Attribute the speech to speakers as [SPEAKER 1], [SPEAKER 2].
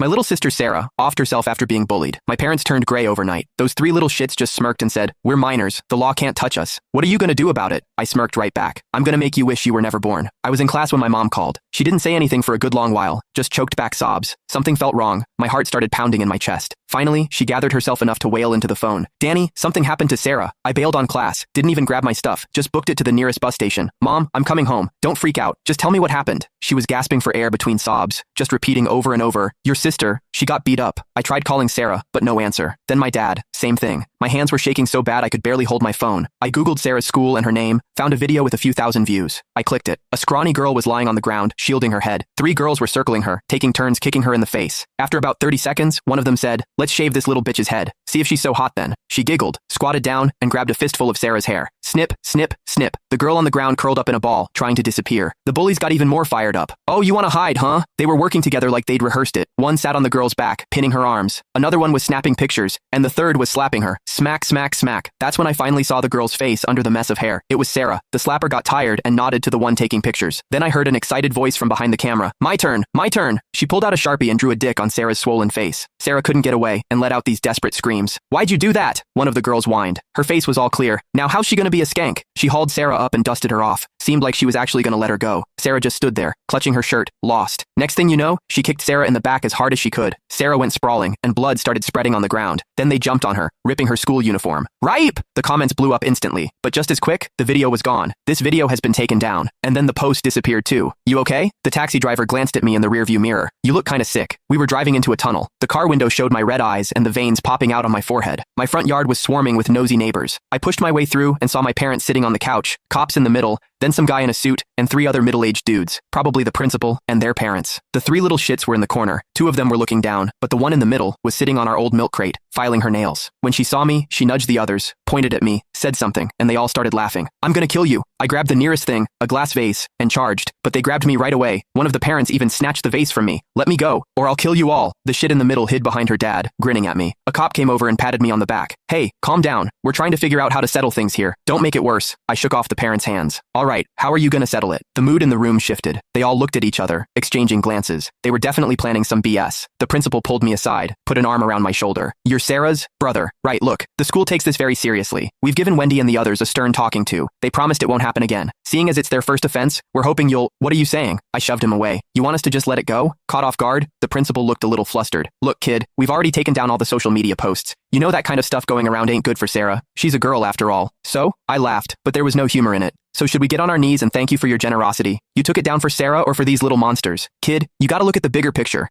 [SPEAKER 1] My little sister Sarah offed herself after being bullied. My parents turned gray overnight. Those three little shits just smirked and said, "We're minors. The law can't touch us. What are you gonna do about it?" I smirked right back. "I'm gonna make you wish you were never born." I was in class when my mom called. She didn't say anything for a good long while, just choked back sobs. Something felt wrong. My heart started pounding in my chest. Finally, she gathered herself enough to wail into the phone. "Danny, something happened to Sarah. I bailed on class. Didn't even grab my stuff. Just booked it to the nearest bus station. Mom, I'm coming home. Don't freak out. Just tell me what happened." She was gasping for air between sobs, just repeating over and over, "Your sister, she got beat up." I tried calling Sarah, but no answer. Then my dad, same thing. My hands were shaking so bad I could barely hold my phone. I googled Sarah's school and her name, found a video with a few thousand views. I clicked it. A scrawny girl was lying on the ground, shielding her head. 3 girls were circling her, taking turns kicking her in the face. After about 30 seconds, one of them said, "Let's shave this little bitch's head. See if she's so hot then." She giggled, squatted down, and grabbed a fistful of Sarah's hair. Snip, snip, snip. The girl on the ground curled up in a ball, trying to disappear. The bullies got even more fired up. "Oh, you want to hide, huh?" They were working together like they'd rehearsed it. One sat on the girl's back, pinning her arms. Another one was snapping pictures, and the third was slapping her. Smack, smack, smack. That's when I finally saw the girl's face under the mess of hair. It was Sarah. The slapper got tired and nodded to the one taking pictures. Then I heard an excited voice from behind the camera. "My turn, my turn." She pulled out a Sharpie and drew a dick on Sarah's swollen face. Sarah couldn't get away and let out these desperate screams. "Why'd you do that?" one of the girls whined. Her face was all clear. "Now how's she gonna be a skank?" She hauled Sarah up and dusted her off. Seemed like she was actually gonna let her go. Sarah just stood there, clutching her shirt, lost. Next thing you know, she kicked Sarah in the back as hard as she could. Sarah went sprawling, and blood started spreading on the ground. Then they jumped on her, ripping her school uniform. "Ripe!" The comments blew up instantly, but just as quick, the video was gone. "This video has been taken down." And then the post disappeared too. "You okay?" The taxi driver glanced at me in the rearview mirror. "You look kinda sick." We were driving into a tunnel. The car window showed my red eyes and the veins popping out on my forehead. My front yard was swarming with nosy neighbors. I pushed my way through and saw my parents sitting on the couch, cops in the middle, then some guy in a suit, and 3 other middle-aged dudes, probably the principal and their parents. The 3 little shits were in the corner. 2 of them were looking down, but the one in the middle was sitting on our old milk crate, filing her nails. When she saw me, she nudged the others, pointed at me, said something, and they all started laughing. "I'm gonna kill you." I grabbed the nearest thing, a glass vase, and charged, but they grabbed me right away. One of the parents even snatched the vase from me. "Let me go, or I'll kill you all." The shit in the middle hid behind her dad, grinning at me. A cop came over and patted me on the back. "Hey, calm down. We're trying to figure out how to settle things here. Don't make it worse." I shook off the parents' hands. "All right, how are you gonna settle it?" The mood in the room shifted. They all looked at each other, exchanging glances. They were definitely planning some BS. The principal pulled me aside, put an arm around my shoulder. "You're Sarah's brother, right? Look, the school takes this very seriously. We've given Wendy and the others a stern talking to. They promised it won't happen again. Seeing as it's their first offense, we're hoping you'll—" "What are you saying?" I shoved him away. "You want us to just let it go?" Caught off guard, the principal looked a little flustered. "Look, kid, we've already taken down all the social media posts. You know that kind of stuff going around ain't good for Sarah. She's a girl after all." "So?" I laughed, but there was no humor in it. "So should we get on our knees and thank you for your generosity? You took it down for Sarah or for these little monsters? Kid, you gotta look at the bigger picture.